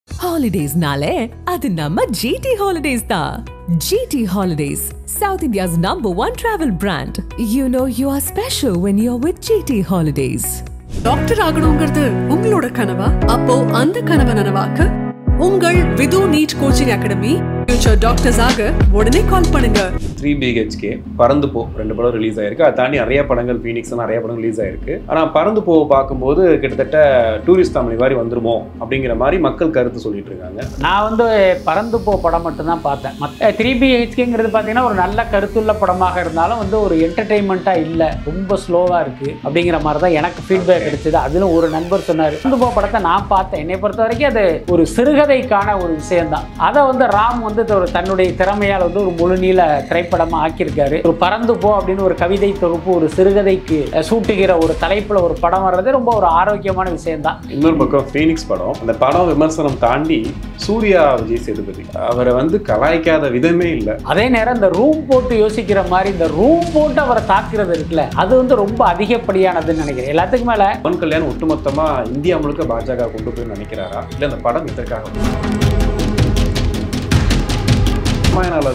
Holidays nale, adu namma GT Holidays da. GT Holidays, South India's #1 travel brand. You know you are special when you're with GT Holidays. Doctor ஆகணுங்கிறது உங்களோட கனவா? அப்போ அந்த கனவை நனவாக்க உங்கள் Vidhu NEET coaching academy future doctors ஆக உடனே கால் பண்ணுங்க. 3 BHK பறந்து போ 2 படம் ரிலீஸ் ஆயிருக்கு. அதை தாண்டி நிறைய படங்கள் ஃபீனிக்ஸ் நிறைய படம் ரிலீஸ் ஆயிருக்கு. ஆனால் பறந்து போ பார்க்கும்போது கிட்டத்தட்ட டூரிஸ்ட் தமிழ் மாதிரி வந்துருமோ அப்படிங்கிற மாதிரி மக்கள் கருத்து சொல்லிட்டு இருக்காங்க. நான் பறந்து போ படம் மட்டும்தான் பார்த்தேன். 3 BHKங்கிறது பார்த்தீங்கன்னா ஒரு நல்ல கருத்துள்ள படமாக இருந்தாலும் ஒரு என்டர்டெயின்மெண்ட்டாக இல்லை, ரொம்ப ஸ்லோவாக இருக்குது அப்படிங்கிற மாதிரி தான் எனக்கு ஃபீட்பேக் கிடைச்சது. அதிலும் ஒரு நண்பர் சொன்னார், பறந்து போ படத்தை நான் பார்த்தேன், என்னை பொறுத்த வரைக்கும் அது ஒரு சிறுகதைக்கான ஒரு விஷயம்தான். அதை ராம் ஒரு தன்னுடைய திறமையால் ஒரு முழுநீள திரைப்படமாக ஆக்கியிருக்காரு. ஒரு பறந்து போ அப்படின்னு ஒரு கவிதை தொகுப்பு ஒரு சிறுகதைக்கு சூட்டுகிற ஒரு தலைப்புல ஒரு படம் வர்றது ரொம்ப ஒரு ஆரோக்கியமான விஷயம்தான். இன்னொரு பக்கம் ஃபீனிக்ஸ் படம், அந்த படம் விமர்சனம் தாண்டி சூர்யா விஜய் சேதுபதி அவரை கலாய்க்காத விதமே இல்லை. அதே நேரம் இந்த ரூம் போட்டு யோசிக்கிற மாதிரி இந்த ரூம் போட்டு அவரை தாக்குறது இருக்குல்ல, அது ரொம்ப அதிகப்படியானதுன்னு நினைக்கிறேன். எல்லாத்துக்கும் மேல பவன் கல்யாண் ஒட்டுமொத்தமா இந்தியா முழுக்க பாஜக கொண்டு போய் நினைக்கிறாரா இல்ல அந்த படம் இதற்காக?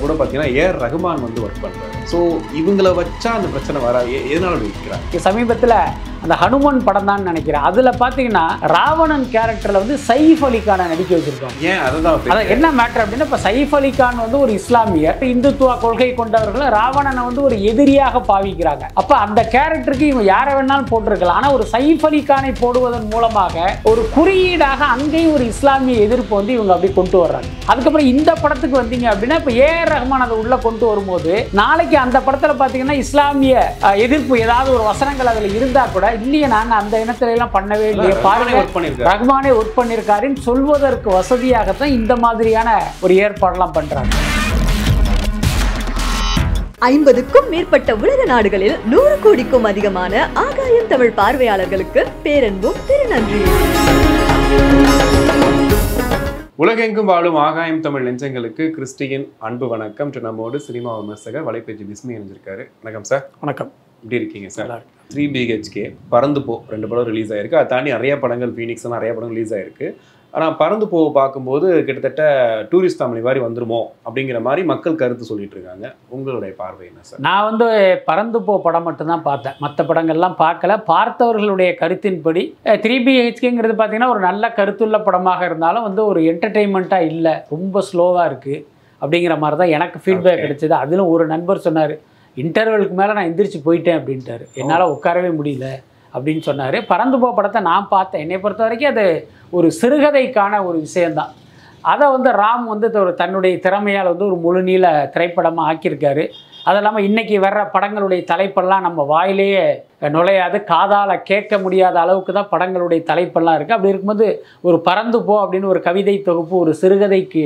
கூட பார்த்தீங்கன்னா ஏஆர் ரஹ்மான் ஒர்க் பண்றாரு. ஸோ இவங்களை வச்சா அந்த பிரச்சனை வர எதனால வைக்கிறாங்க? சமீபத்தில் அந்த ஹனுமன் படம் தான் நினைக்கிறேன். அதில் பார்த்தீங்கன்னா ராவணன் கேரக்டரில் சைஃப் அலிகானை நடிக்க வச்சிருக்கோம். ஏன் அதுதான் என்ன மேட்டர் அப்படின்னா, இப்போ சைஃப் அலிகான் ஒரு இஸ்லாமியர், இந்துத்துவ கொள்கை கொண்டவர்கள் ராவணனை ஒரு எதிரியாக பாவிக்கிறாங்க. அப்போ அந்த கேரக்டருக்கு இவங்க யாரை வேணாலும் போட்டிருக்கலாம். ஆனால் ஒரு சைஃப் அலிகானை போடுவதன் மூலமாக ஒரு குறியீடாக அங்கேயும் ஒரு இஸ்லாமிய எதிர்ப்பு இவங்க அப்படி கொண்டு வர்றாங்க. அதுக்கப்புறம் இந்த படத்துக்கு வந்தீங்க அப்படின்னா, இப்போ ஏஆர் ரஹ்மான் அதை உள்ள கொண்டு வரும்போது நாளைக்கு அந்த படத்தில் பார்த்தீங்கன்னா இஸ்லாமிய எதிர்ப்பு ஏதாவது ஒரு வசனங்கள் அதில் இருந்தா கூட இல்லையே நாங்கள் அந்த இனத்துல எல்லாம் பண்ணவே இல்லையே, பாருங்க ரஹ்மானே ஒர்க் பண்ணியிருக்காருன்னு சொல்வதற்கு வசதியாகத்தான் இந்த மாதிரியான ஒரு ஏற்பாடெல்லாம் பண்றாங்க. 50க்கும் மேற்பட்ட உலக நாடுகளில் 100 கோடிக்கும் அதிகமான ஆகாயம் தமிழ் பார்வையாளர்களுக்கு பேரன்பும் திருநன்றி. உலகெங்கும் வாழும் ஆகாயம் தமிழ் நெஞ்சங்களுக்கு கிறிஸ்டியின் அன்பு வணக்கம். நம்மோடு சினிமா விமர்சகர் வலைப்பேச்சு பிஸ்மி இணைஞ்சிருக்காரு. வணக்கம் சார். வணக்கம். எப்படி இருக்கீங்க சார்? 3 BHK பறந்து போ 2 படம் ரிலீஸ் ஆயிருக்கு. அதை தாண்டி நிறைய படங்கள் ஃபீனிக்ஸ் நிறைய படம் ரிலீஸ் ஆயிருக்கு. ஆனால் பறந்து போ பார்க்கும்போது கிட்டத்தட்ட டூரிஸ்ட் தமிழ் மாதிரி வந்துருமோ அப்படிங்கிற மாதிரி மக்கள் கருத்து சொல்லிட்டு இருக்காங்க. உங்களுடைய பார்வை என்ன சார்? நான் பறந்து போ படம் மட்டும்தான் பார்த்தேன், மற்ற படங்கள்லாம் பார்க்கல. பார்த்தவர்களுடைய கருத்தின்படி 3 BHKங்கிறது பார்த்தீங்கன்னா ஒரு நல்ல கருத்துள்ள படமாக இருந்தாலும் ஒரு என்டர்டெயின்மெண்ட்டாக இல்லை, ரொம்ப ஸ்லோவாக இருக்குது அப்படிங்கிற மாதிரி தான் எனக்கு ஃபீட்பேக் கிடைச்சது. அதிலும் ஒரு நண்பர் சொன்னார், இன்டர்வலுக்கு மேலே நான் எந்திரிச்சு போயிட்டேன் அப்படின்ட்டார், என்னால் உட்காரவே முடியல அப்படின்னு சொன்னார். பறந்து போ படத்தை நான் பார்த்தேன், என்னை பொறுத்த வரைக்கும் அது ஒரு சிறுகதைக்கான ஒரு விஷயந்தான். அதை ராம் ஒரு தன்னுடைய திறமையால் ஒரு முழுநீள திரைப்படமாக ஆக்கியிருக்காரு. அது இல்லாமல் இன்றைக்கி வர்ற படங்களுடைய தலைப்பெல்லாம் நம்ம வாயிலேயே நுழையாது, காதால் கேட்க முடியாத அளவுக்கு தான் படங்களுடைய தலைப்பெல்லாம் இருக்குது. அப்படி இருக்கும்போது ஒரு பறந்து போ அப்படின்னு ஒரு கவிதை தொகுப்பு ஒரு சிறுகதைக்கு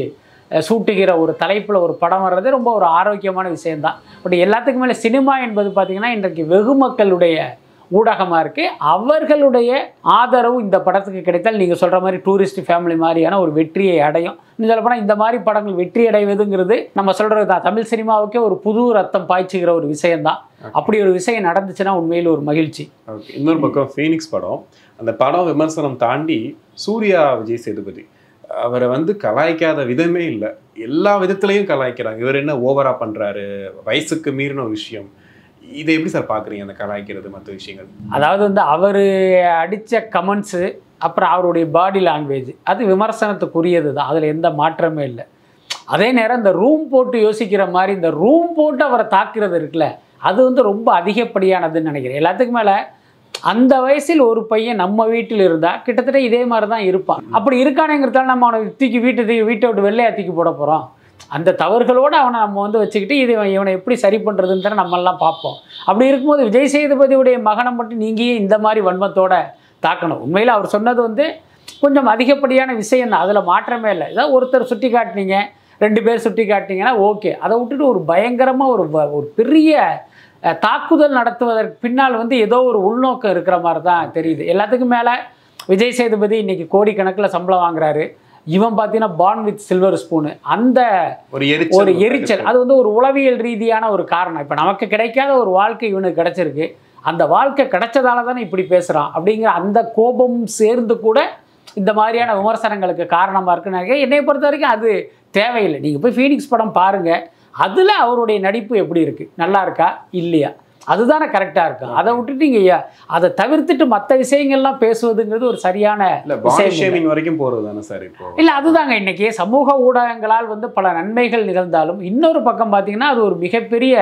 சூட்டுகிற ஒரு தலைப்பில் ஒரு படம் வர்றது ரொம்ப ஒரு ஆரோக்கியமான விஷயந்தான். பட் எல்லாத்துக்கும் மேலே சினிமா என்பது பார்த்திங்கன்னா இன்றைக்கு வெகு மக்களுடைய ஊடகமாக இருக்குது. அவர்களுடைய ஆதரவு இந்த படத்துக்கு கிடைத்தால் நீங்கள் சொல்கிற மாதிரி டூரிஸ்ட் ஃபேமிலி மாதிரியான ஒரு வெற்றியை அடையும். இன்னும் சொல்லப்போனால் இந்த மாதிரி படங்கள் வெற்றி அடைவதுங்கிறது நம்ம சொல்கிறது தான், தமிழ் சினிமாவுக்கே ஒரு புது ரத்தம் பாய்ச்சுகிற ஒரு விஷயந்தான். அப்படி ஒரு விஷயம் நடந்துச்சுன்னா உண்மையில் ஒரு மகிழ்ச்சி. ஓகே. இன்னொரு பக்கம் ஃபீனிக்ஸ் படம், அந்த படம் விமர்சனம் தாண்டி சூர்யா விஜய் சேதுபதி அவரை கலாய்க்காத விதமே இல்லை, எல்லா விதத்துலையும் கலாய்க்கிறாங்க. இவர் என்ன ஓவரா பண்ணுறாரு, வயசுக்கு மீறின ஒரு விஷயம். இதை எப்படி சார் பார்க்குறீங்க, அந்த கலாய்க்கிறது மற்ற விஷயங்கள்? அதாவது அவர் அடித்த கமெண்ட்ஸு, அப்புறம் அவருடைய பாடி லாங்குவேஜ் அது விமர்சனத்துக்குரியது தான், அதில் எந்த மாற்றமே இல்லை. அதே நேரம் இந்த ரூம் போட்டு யோசிக்கிற மாதிரி இந்த ரூம் போட்டு அவரை தாக்குறது இருக்குல்ல, அது ரொம்ப அதிகப்படியானதுன்னு நினைக்கிறேன். எல்லாத்துக்கும் மேலே அந்த வயசில் ஒரு பையன் நம்ம வீட்டில் இருந்தால் கிட்டத்தட்ட இதே மாதிரி தான் இருப்பான். அப்படி இருக்கானேங்கிறதால நம்ம அவனை வீட்டை விட்டு வெள்ளையா தூக்கி போட போகிறோம். அந்த தவறுகளோடு அவனை நம்ம வச்சுக்கிட்டு இவனை எப்படி சரி பண்ணுறதுன்னு நம்மெல்லாம் பார்ப்போம். அப்படி இருக்கும்போது விஜய் சேதுபதியுடைய மகனை மட்டும் நீங்கள் இந்த மாதிரி வன்மத்தோடு தாக்கணும். உண்மையில் அவர் சொன்னது கொஞ்சம் அதிகப்படியான விஷயம் தான், அதில் மாற்றமே இல்லை. ஏதாவது ஒருத்தர் சுட்டி காட்டினீங்க, 2 பேர் சுட்டி காட்டினீங்கன்னா ஓகே. அதை விட்டுட்டு ஒரு பயங்கரமாக ஒரு பெரிய தாக்குதல் நடத்துவதற்கு பின்னால் ஏதோ ஒரு உள்நோக்கம் இருக்கிற மாதிரி தான் தெரியுது. எல்லாத்துக்கும் மேலே விஜய் சேதுபதி இன்றைக்கி கோடிக்கணக்கில் சம்பளம் வாங்குறாரு. இவன் பார்த்தீங்கன்னா பார்ன் வித் சில்வர் ஸ்பூனு, அந்த ஒரு எரிச்சல் அது ஒரு உளவியல் ரீதியான ஒரு காரணம். இப்போ நமக்கு கிடைக்காத ஒரு வாழ்க்கை இவனுக்கு கிடைச்சிருக்கு, அந்த வாழ்க்கை கிடைச்சதால தானே இப்படி பேசுகிறான் அப்படிங்கிற அந்த கோபம் சேர்ந்து கூட இந்த மாதிரியான விமர்சனங்களுக்கு காரணமாக இருக்குன்னு நினைக்கிறேன். என்னை பொறுத்த வரைக்கும் அது தேவையில்லை. நீங்கள் போய் ஃபீனிக்ஸ் படம் பாருங்கள், அதில் அவருடைய நடிப்பு எப்படி இருக்குது, நல்லா இருக்கா இல்லையா, அதுதானே கரெக்டாக இருக்கும். அதை விட்டுட்டு நீங்கள் அதை தவிர்த்துட்டு மற்ற விஷயங்கள்லாம் பேசுவதுங்கிறது ஒரு சரியான விஷயம் வரைக்கும் போகிறது தானே சார் இப்போ. இல்லை, அதுதாங்க இன்றைக்கி சமூக ஊடகங்களால் வந்து பல நன்மைகள் நிகழ்ந்தாலும் இன்னொரு பக்கம் பார்த்தீங்கன்னா அது ஒரு மிகப்பெரிய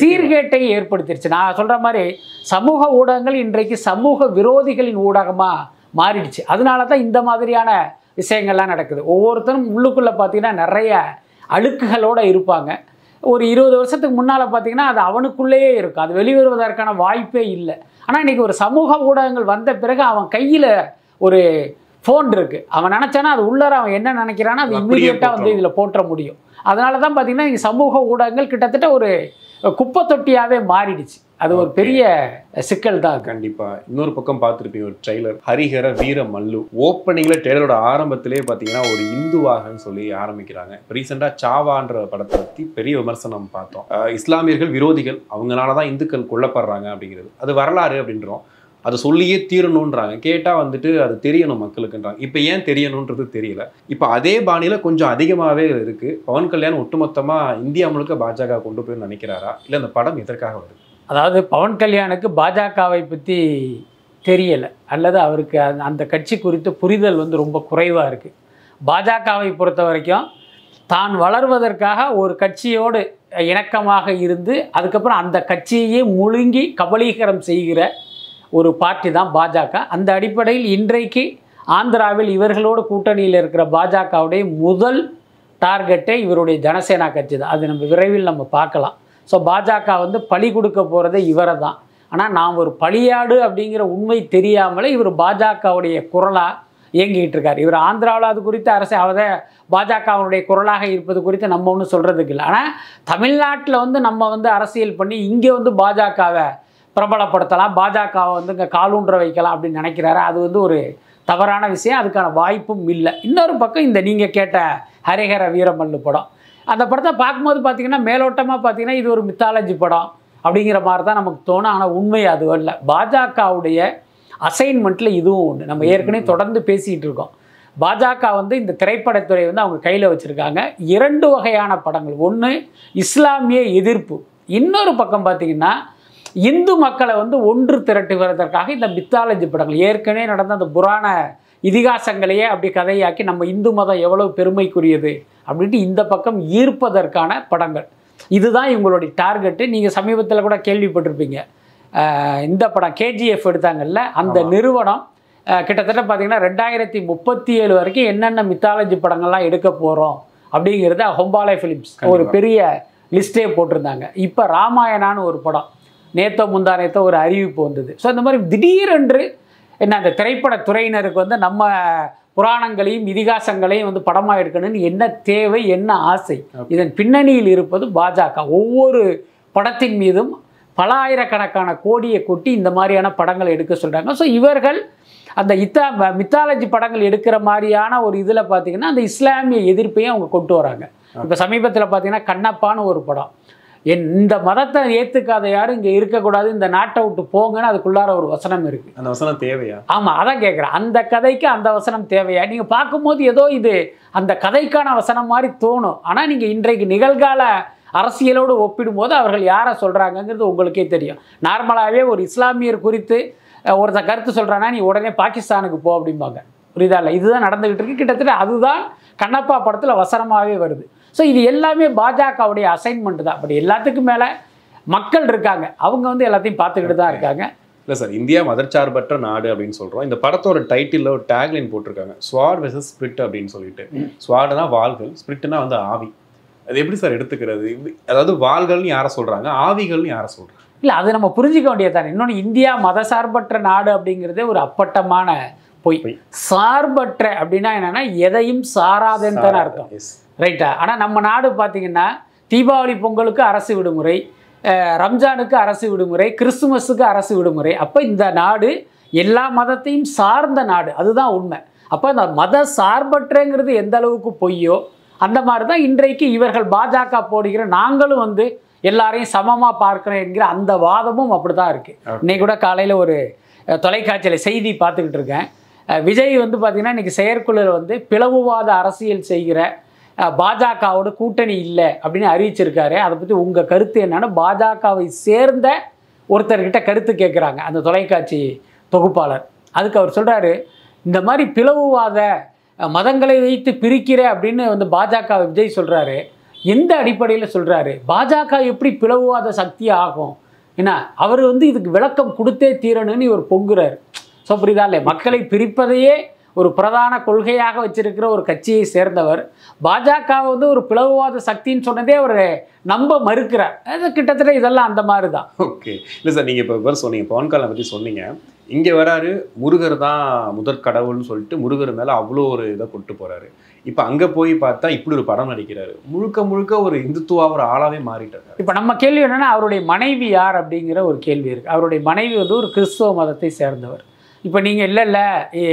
சீர்கேட்டை ஏற்படுத்திடுச்சு. நான் சொல்கிற மாதிரி சமூக ஊடகங்கள் இன்றைக்கு சமூக விரோதிகளின் ஊடகமாக மாறிடுச்சு. அதனால தான் இந்த மாதிரியான விஷயங்கள்லாம் நடக்குது. ஒவ்வொருத்தரும் உள்ளுக்குள்ளே பார்த்தீங்கன்னா நிறைய அழுக்குகளோடு இருப்பாங்க. ஒரு 20 வருஷத்துக்கு முன்னால் பார்த்தீங்கன்னா அது அவனுக்குள்ளேயே இருக்கும், அது வெளிவருவதற்கான வாய்ப்பே இல்லை. ஆனால் இன்றைக்கி ஒரு சமூக ஊடகங்கள் வந்த பிறகு அவன் கையில் ஒரு ஃபோன் இருக்குது, அவன் நினச்சானா அது உள்ளார அவன் என்ன நினைக்கிறானோ அது இம்மீடியட்டாக வந்து இதில் போட்டுற முடியும். அதனால தான் பார்த்தீங்கன்னா இங்கே சமூக ஊடகங்கள் கிட்டத்தட்ட ஒரு குப்பை தொட்டியாகவே மாறிடுச்சு. அது ஒரு பெரிய சிக்கல் தான். கண்டிப்பாக. இன்னொரு பக்கம் பார்த்துருப்பீங்க ஒரு ட்ரெய்லர், ஹரிஹர வீர மல்லு. ஓப்பனிங்கில் ட்ரெய்லரோட ஆரம்பத்திலே பார்த்தீங்கன்னா ஒரு இந்துவாகன்னு சொல்லி ஆரம்பிக்கிறாங்க. ரீசெண்டாக சாவான்ற படத்தை பற்றி பெரிய விமர்சனம் பார்த்தோம். இஸ்லாமியர்கள் விரோதிகள், அவங்களால தான் இந்துக்கள் கொல்லப்படுறாங்க அப்படிங்கிறது அது வரலாறு அப்படின்றோம். அதை சொல்லியே தீரணுன்றாங்க. கேட்டால் வந்துட்டு அது தெரியணும் மக்களுக்குன்றாங்க. இப்போ ஏன் தெரியணுன்றது தெரியல. இப்போ அதே பாணியில் கொஞ்சம் அதிகமாகவே இருக்குது. பவன் கல்யாண் ஒட்டுமொத்தமாக இந்தியா முழுக்க பாஜக கொண்டு போய் நினைக்கிறாரா, இல்லை அந்த படம் எதற்காக வருது? அதாவது பவன் கல்யாணுக்கு பாஜகவை பற்றி தெரியலை, அல்லது அவருக்கு அந்த கட்சி குறித்து புரிதல் வந்து ரொம்ப குறைவாக இருக்குது. பாஜகவை பொறுத்த வரைக்கும் தான் வளர்வதற்காக ஒரு கட்சியோடு இணக்கமாக இருந்து அதுக்கப்புறம் அந்த கட்சியையே முழுங்கி கபலீகரம் செய்கிற ஒரு பார்ட்டி தான் பாஜக. அந்த அடிப்படையில் இன்றைக்கு ஆந்திராவில் இவர்களோடு கூட்டணியில் இருக்கிற பாஜகவுடைய முதல் டார்கெட்டே இவருடைய ஜனசேனா கட்சி தான். அது நம்ம விரைவில் நம்ம பார்க்கலாம். ஸோ பாஜக வந்து பழி கொடுக்க போகிறதே இவரை தான். ஆனால் நாம் ஒரு பழியாடு அப்படிங்கிற உண்மை தெரியாமலே இவர் பாஜகவுடைய குரலாக இயங்கிக்கிட்டு இருக்கார். இவர் ஆந்திராவில் அது குறித்து அரசு அவரை பாஜகவுடைய குரலாக இருப்பது குறித்து நம்ம ஒன்றும் சொல்கிறதுக்கு இல்லை. ஆனால் தமிழ்நாட்டில் வந்து நம்ம வந்து அரசியல் பண்ணி இங்கே வந்து பாஜகவை பிரபலப்படுத்தலாம், பாஜகவை வந்து இங்கே காலூன்ற வைக்கலாம் அப்படின்னு நினைக்கிறாரு. அது வந்து ஒரு தவறான விஷயம், அதுக்கான வாய்ப்பும் இல்லை. இன்னொரு பக்கம் இந்த நீங்கள் கேட்ட ஹரிஹர வீரமல்லு படம், அந்த படத்தை பார்க்கும்போது பார்த்தீங்கன்னா மேலோட்டமாக பார்த்தீங்கன்னா இது ஒரு மித்தாலஜி படம் அப்படிங்கிற மாதிரி தான் நமக்கு தோணும். ஆனால் உண்மை அது இல்லை. பாஜகவுடைய அசைன்மெண்ட்டில் இதுவும் ஒன்று. நம்ம ஏற்கனவே தொடர்ந்து பேசிகிட்டு இருக்கோம். பாஜக வந்து இந்த திரைப்படத்துறை வந்து அவங்க கையில் வச்சுருக்காங்க. 2 வகையான படங்கள். ஒன்று இஸ்லாமிய எதிர்ப்பு, இன்னொரு பக்கம் பார்த்திங்கன்னா இந்து மக்களை வந்து ஒன்று திரட்டுவதற்காக இந்த மித்தாலஜி படங்கள். ஏற்கனவே நடந்த அந்த புராண இதிகாசங்களையே அப்படி கதையாக்கி நம்ம இந்து மதம் எவ்வளவு பெருமைக்குரியது அப்படின்ட்டு இந்த பக்கம் ஈர்ப்பதற்கான படங்கள். இதுதான் இவங்களுடைய டார்கெட்டு. நீங்கள் சமீபத்தில் கூட கேள்விப்பட்டிருப்பீங்க, இந்த படம் KGF எடுத்தாங்கல்ல, அந்த நிறுவனம் கிட்டத்தட்ட பார்த்தீங்கன்னா 2037 வரைக்கும் என்னென்ன மித்தாலஜி படங்கள்லாம் எடுக்க போகிறோம் அப்படிங்கிறத ஹொம்பாலே ஃபிலிம்ஸ் ஒரு பெரிய லிஸ்ட்டே போட்டிருந்தாங்க. இப்போ ராமாயணான்னு ஒரு படம் நேத்தோ முந்தா நேத்தோ ஒரு அறிவிப்பு வந்தது. ஸோ இந்த மாதிரி திடீரென்று என்ன அந்த திரைப்பட துறையினருக்கு வந்து நம்ம புராணங்களையும் இதிகாசங்களையும் வந்து படமாக எடுக்கணும்னு என்ன தேவை, என்ன ஆசை, இதன் பின்னணியில் இருப்பது பாஜக. ஒவ்வொரு படத்தின் மீதும் பல ஆயிரக்கணக்கான கோடியை கொட்டி இந்த மாதிரியான படங்கள் எடுக்க சொல்கிறாங்க. ஸோ இவர்கள் அந்த மித்தாலஜி படங்கள் எடுக்கிற மாதிரியான ஒரு இதில் பார்த்திங்கன்னா அந்த இஸ்லாமிய எதிர்ப்பையும் அவங்க கொண்டு வராங்க. இப்போ சமீபத்தில் பார்த்திங்கன்னா கண்ணப்பான்னு ஒரு படம், இந்த மதத்தை ஏற்றுக்காத யாரும் இங்கே இருக்கக்கூடாது, இந்த நாட்டை விட்டு போங்கன்னு அதுக்குள்ளார ஒரு வசனம் இருக்குது. அந்த வசனம் தேவையா? ஆமாம், அதான் கேட்குறேன். அந்த கதைக்கு அந்த வசனம் தேவையா? நீங்கள் பார்க்கும்போது ஏதோ இது அந்த கதைக்கான வசனம் மாதிரி தோணும். ஆனால் நீங்கள் இன்றைக்கு நிகழ்கால அரசியலோடு ஒப்பிடும்போது அவர்கள் யாரை சொல்கிறாங்கங்கிறது உங்களுக்கே தெரியும். நார்மலாகவே ஒரு இஸ்லாமியர் குறித்து ஒருத்தர் கருத்து சொல்கிறான்னா நீ உடனே பாகிஸ்தானுக்கு போ அப்படிம்பாங்க. புரியுதா இல்லை? இதுதான் நடந்துக்கிட்டு இருக்கு. கிட்டத்தட்ட அதுதான் கண்ணப்பா படத்தில் வசனமாகவே வருது. ஸோ இது எல்லாமே பாஜகவுடைய அசைன்மெண்ட் தான். அப்படி எல்லாத்துக்கும் மேலே மக்கள் இருக்காங்க, அவங்க வந்து எல்லாத்தையும் பார்த்துக்கிட்டு தான் இருக்காங்க. இல்லை சார், இந்தியா மதச்சார்பற்ற நாடு அப்படின்னு சொல்கிறோம். இந்த படத்தோட டைட்டிலில் ஒரு டேக்லைன் போட்டிருக்காங்க, ஸ்வாட் வெர்சஸ் ஸ்பிரிட் அப்படின்னு சொல்லிட்டு. ஸ்வாடுனா வாள்கள், ஸ்பிரிட்னா வந்து ஆவி. அது எப்படி சார் எடுத்துக்கிறது? அதாவது வாள்கள்னு யாரை சொல்கிறாங்க, ஆவிகள்னு யாரை சொல்கிறாங்க? இல்லை, அது நம்ம புரிஞ்சிக்க வேண்டியது தானே. இன்னொன்று, இந்தியா மதசார்பற்ற நாடு அப்படிங்கிறதே ஒரு அப்பட்டமான பொய். சார்பற்ற அப்படின்னா என்னென்னா எதையும் சாராதுன்னு தானே அர்த்தம், ரைட்டா? ஆனால் நம்ம நாடு பார்த்திங்கன்னா தீபாவளி பொங்கலுக்கு அரசு விடுமுறை, ரம்ஜானுக்கு அரசு விடுமுறை, கிறிஸ்துமஸுக்கு அரசு விடுமுறை. அப்போ இந்த நாடு எல்லா மதத்தையும் சார்ந்த நாடு, அதுதான் உண்மை. அப்போ இந்த மத சார்பற்றங்கிறது எந்த அளவுக்கு பொய்யோ அந்த மாதிரி தான் இன்றைக்கு இவர்கள் பாஜக போடுகிற நாங்களும் வந்து எல்லாரையும் சமமாக பார்க்குறோம் என்கிற அந்த வாதமும் அப்படி தான் இருக்குது. இன்னைக்கு கூட காலையில் ஒரு தொலைக்காட்சியில் செய்தி பார்த்துக்கிட்டு இருக்கேன். விஜய் வந்து பார்த்திங்கன்னா இன்றைக்கி செயற்குழுவில் வந்து பிளவுவாத அரசியல் செய்கிற பாஜகவோட கூட்டணி இல்லை அப்படின்னு அறிவிச்சிருக்காரு. அதை பற்றி உங்கள் கருத்து என்னன்னா, பாஜகவை சேர்ந்த ஒருத்தர்கிட்ட கருத்து கேட்குறாங்க அந்த தொலைக்காட்சி தொகுப்பாளர். அதுக்கு அவர் சொல்கிறாரு, இந்த மாதிரி பிளவுவாத மதங்களை வைத்து பிரிக்கிற அப்படின்னு வந்து பாஜக விஜய் சொல்கிறாரு. எந்த அடிப்படையில் சொல்கிறாரு? பாஜக எப்படி பிளவுவாத சக்தி ஆகும்? ஏன்னா அவர் வந்து இதுக்கு விளக்கம் கொடுத்தே தீரணும்னு இவர் பொங்குறாரு. ஸோ புரியுதா இல்லை? மக்களை பிரிப்பதையே ஒரு பிரதான கொள்கையாக வச்சிருக்கிற ஒரு கட்சியை சேர்ந்தவர் பாஜக வந்து ஒரு பிளவுவாத சக்தின்னு சொன்னதே அவர் நம்ப மறுக்கிறார். அது கிட்டத்தட்ட இதெல்லாம் அந்த மாதிரி தான். ஓகே, இல்லை சார், நீங்கள் இப்போ சொன்னீங்க பவன் கல்யாணை பற்றி சொன்னீங்க. இங்கே வராரு, முருகர் தான் முதற் கடவுள்னு சொல்லிட்டு முருகர் மேலே அவ்வளோ ஒரு இதை கொண்டு போகிறாரு. இப்போ அங்கே போய் பார்த்தா இப்படி ஒரு படம் நடிக்கிறாரு. முழுக்க முழுக்க ஒரு இந்துத்துவா ஒரு ஆளாவே மாறிட்டார். இப்போ நம்ம கேள்வி என்னென்னா, அவருடைய மனைவி யார் அப்படிங்கிற ஒரு கேள்வி இருக்குது. அவருடைய மனைவி வந்து ஒரு கிறிஸ்தவ மதத்தை சேர்ந்தவர். இப்போ நீங்கள் இல்லை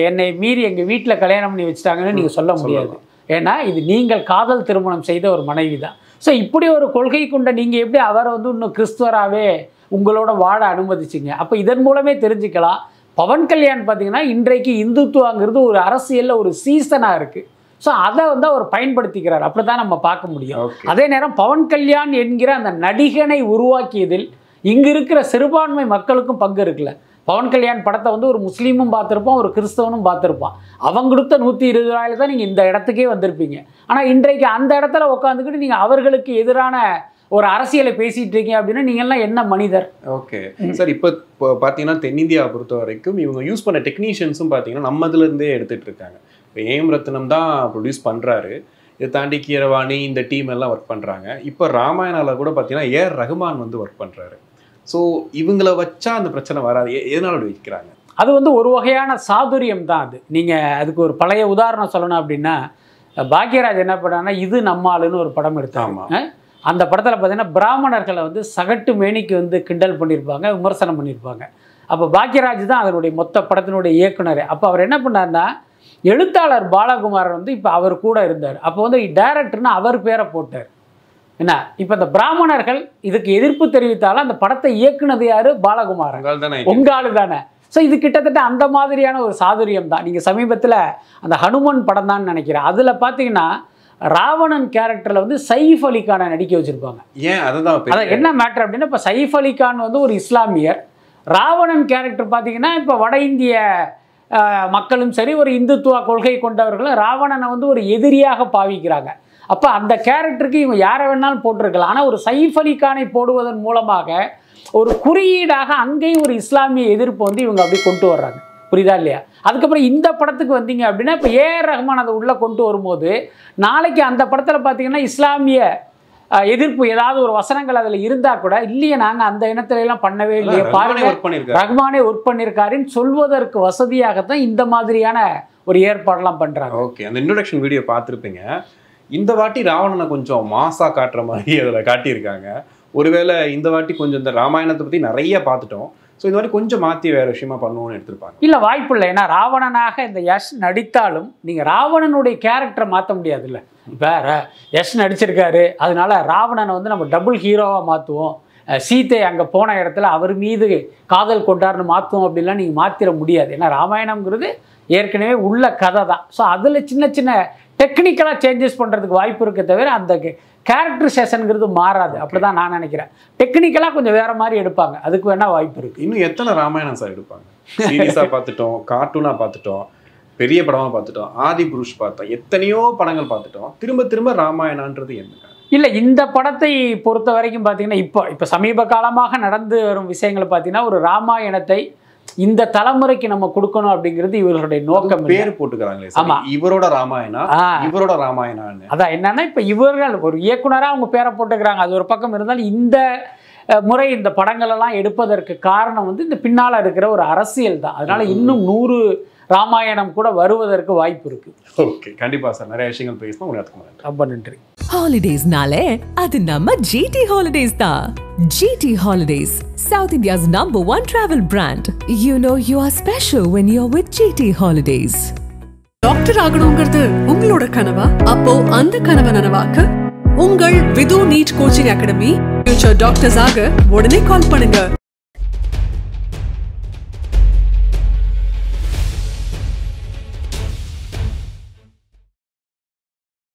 என்னை மீறி எங்கள் வீட்டில் கல்யாணம் பண்ணி வச்சுட்டாங்கன்னு நீங்கள் சொல்ல முடியாது. ஏன்னா இது நீங்கள் காதல் திருமணம் செய்த ஒரு மனைவி தான். ஸோ இப்படி ஒரு கொள்கை கொண்ட நீங்கள் எப்படி அவரை வந்து இன்னும் கிறிஸ்துவராகவே உங்களோட வாழ அனுமதிச்சிங்க? அப்போ இதன் மூலமே தெரிஞ்சுக்கலாம், பவன் கல்யாண் பார்த்தீங்கன்னா இன்றைக்கு இந்துத்துவாங்கிறது ஒரு அரசியலில் ஒரு சீசனாக இருக்குது. ஸோ அதை வந்து அவர் பயன்படுத்திக்கிறார். அப்படி தான் நம்ம பார்க்க முடியும். அதே நேரம் பவன் கல்யாண் என்கிற அந்த நடிகனை உருவாக்கியதில் இங்கே இருக்கிற சிறுபான்மை மக்களுக்கும் பங்கு இருக்குல்ல. பவன் கல்யாண் படத்தை வந்து ஒரு முஸ்லீமும் பார்த்துருப்பான், ஒரு கிறிஸ்தவனும் பார்த்துருப்பான். அவங்க கொடுத்த 120 ரூபாயில தான் நீங்கள் இந்த இடத்துக்கே வந்திருப்பீங்க. ஆனால் இன்றைக்கு அந்த இடத்துல உட்காந்துக்கிட்டு நீங்கள் அவர்களுக்கு எதிரான ஒரு அரசியலை பேசிகிட்டு இருக்கீங்க அப்படின்னா நீங்கள்லாம் என்ன மனிதர்? ஓகே சார், இப்போ பார்த்தீங்கன்னா தென்னிந்தியாவை பொறுத்த வரைக்கும் இவங்க யூஸ் பண்ண டெக்னீஷியன்ஸும் பார்த்தீங்கன்னா நம்மதுலேருந்தே எடுத்துகிட்டு இருக்காங்க. இப்போ ஏஎம் ரத்னம் தான் ப்ரொடியூஸ் பண்ணுறாரு. இதை தாண்டி கீரவாணி இந்த டீம் எல்லாம் ஒர்க் பண்ணுறாங்க. இப்போ ராமாயணாவில் கூட பார்த்தீங்கன்னா ஏஆர் ரஹ்மான் வந்து ஒர்க் பண்ணுறாரு. ஸோ இவங்களை வச்சா அந்த பிரச்சனை வராது. எதனால வைக்கிறாங்க? அது வந்து ஒரு வகையான சாதுரியம் தான் அது. நீங்கள் அதுக்கு ஒரு பழைய உதாரணம் சொல்லணும் அப்படின்னா, பாக்யராஜ் என்ன பண்ணாங்கன்னா இது நம்மாளுன்னு ஒரு படம் எடுத்தாங்க. அந்த படத்தில் பார்த்தீங்கன்னா பிராமணர்களை வந்து சகட்டு மேனிக்கு வந்து கிண்டல் பண்ணியிருப்பாங்க, விமர்சனம் பண்ணியிருப்பாங்க. அப்போ பாக்யராஜ் தான் அதனுடைய மொத்த படத்தினுடைய இயக்குனர். அப்போ அவர் என்ன பண்ணார்னா, எழுத்தாளர் பாலகுமாரன் வந்து இப்போ அவர் கூட இருந்தார். அப்போ வந்து டைரக்டர்னு அவர் பேரை போட்டார். என்ன, இப்போ இந்த பிராமணர்கள் இதுக்கு எதிர்ப்பு தெரிவித்தாலும் அந்த படத்தை இயக்குனது யாரு? பாலகுமாரன், உங்காலு தானே. ஸோ இது கிட்டத்தட்ட அந்த மாதிரியான ஒரு சாதுரியம் தான். நீங்கள் சமீபத்தில் அந்த ஹனுமன் படம் தான் நினைக்கிறேன், அதில் பார்த்தீங்கன்னா ராவணன் கேரக்டரில் வந்து சைஃப் அலிகானை நடிக்க வச்சுருப்பாங்க. ஏன் அதான் என்ன மேட்டர் அப்படின்னா, இப்போ சைஃப் அலிகான் வந்து ஒரு இஸ்லாமியர். ராவணன் கேரக்டர் பார்த்தீங்கன்னா இப்போ வட இந்திய மக்களும் சரி ஒரு இந்துத்துவ கொள்கை கொண்டவர்களும் ராவணனை வந்து ஒரு எதிரியாக பாவிக்கிறாங்க. அப்போ அந்த கேரக்டருக்கு இவங்க யாரை வேணாலும் போட்டிருக்கலாம். ஆனால் ஒரு சைஃப் அலிகானை போடுவதன் மூலமாக ஒரு குறியீடாக அங்கேயும் ஒரு இஸ்லாமிய எதிர்ப்பு வந்து இவங்க அப்படி கொண்டு வர்றாங்க. புரியுதா இல்லையா? அதுக்கப்புறம் இந்த படத்துக்கு வந்தீங்க அப்படின்னா, இப்போ ஏஆர் ரஹ்மான் அதை உள்ளே கொண்டு வரும்போது நாளைக்கு அந்த படத்தில் பார்த்தீங்கன்னா இஸ்லாமிய எதிர்ப்பு ஏதாவது ஒரு வசனங்கள் அதில் இருந்தால் கூட, இல்லையே நாங்கள் அந்த இனத்துல எல்லாம் பண்ணவே இல்லையே, பாருங்க ரஹ்மானே ஒர்க் பண்ணியிருக்காருன்னு சொல்வதற்கு வசதியாகத்தான் இந்த மாதிரியான ஒரு ஏற்பாடெல்லாம் பண்ணுறாங்க. ஓகே, அந்த இன்ட்ரோடக்ஷன் வீடியோ பார்த்துருப்பீங்க. இந்த வாட்டி ராவணனை கொஞ்சம் மாசா காட்டுற மாதிரி அதில் காட்டியிருக்காங்க. ஒருவேளை இந்த வாட்டி கொஞ்சம் இந்த ராமாயணத்தை பற்றி நிறைய பார்த்துட்டோம், ஸோ இந்த மாதிரி கொஞ்சம் மாற்றி வேறு விஷயமா பண்ணுவோம்னு எடுத்திருப்பாங்க. இல்லை, வாய்ப்பு இல்லை. ஏன்னா ராவணனாக இந்த யஷ் நடித்தாலும் நீங்கள் ராவணனுடைய கேரக்டரை மாற்ற முடியாதுல்ல. இப்போ யஷ் நடிச்சிருக்காரு, அதனால ராவணனை வந்து நம்ம டபுள் ஹீரோவாக மாற்றுவோம், சீத்தை அங்கே போன இடத்துல அவர் மீது காதல் கொண்டாருன்னு மாற்றுவோம் அப்படின்லாம் நீங்கள் மாற்றிட முடியாது. ஏன்னா ராமாயணம்ங்கிறது ஏற்கனவே உள்ள கதை தான். ஸோ அதில் சின்ன சின்ன டெக்னிக்கலாக சேஞ்சஸ் பண்ணுறதுக்கு வாய்ப்பு இருக்க தவிர அந்த கேரக்டரைசேஷனுங்கிறது மாறாது. அப்படி தான் நான் நினைக்கிறேன். டெக்னிக்கலாக கொஞ்சம் வேறு மாதிரி எடுப்பாங்க, அதுக்கு வேணால் வாய்ப்பு இருக்குது. இன்னும் எத்தனை ராமாயணம் சார் எடுப்பாங்க? சீரியஸாக பார்த்துட்டோம், கார்ட்டூனாக பார்த்துட்டோம், பெரிய படமாக பார்த்துட்டோம், ஆதி புருஷ் பார்த்தோம், எத்தனையோ படங்கள் பார்த்துட்டோம். திரும்ப திரும்ப ராமாயணன்றது என்ன? இல்லை, இந்த படத்தை பொறுத்த வரைக்கும் பார்த்தீங்கன்னா இப்போ சமீப காலமாக நடந்து வரும் விஷயங்களை பார்த்தீங்கன்னா ஒரு ராமாயணத்தை இந்த தலைமுறைக்கு நம்ம கொடுக்கணும் அப்படிங்கிறது இவர்களுடைய நோக்கம். பேர் போட்டுக்கிறாங்களே, ஆமா, இவரோட ராமாயணா, இவரோட ராமாயணான்னு. அதான் என்னன்னா, இப்போ இவர்கள் ஒரு இயக்குனராக அவங்க பேரை போட்டுக்கிறாங்க. அது ஒரு பக்கம் இருந்தாலும் இந்த முறை இந்த படங்கள் எல்லாம் எடுப்பதற்கு காரணம் வந்து இந்த பின்னால் இருக்கிற ஒரு அரசியல் தான். அதனால இன்னும் 100 ராமாயணம் கூட வருவதற்கு வாய்ப்பு இருக்கு. ஓகே, கண்டிப்பா சார், நிறைய விஷயங்கள் பேசணும். ரொம்ப நன்றி. ஹாலிடேஸ்னாலே அது நம்ம ஜிடி ஹாலிடேஸ் தான். GT Holidays, South India's #1 travel brand. You know you are special when you're with GT Holidays. Doctor ஆகணுங்கிறது உங்களோட கனவா? அப்போ அந்த கனவை நனவாக்க உங்கள் Vidhu NEET coaching academy future doctors ஆக உடனே கால் பண்ணுங்க.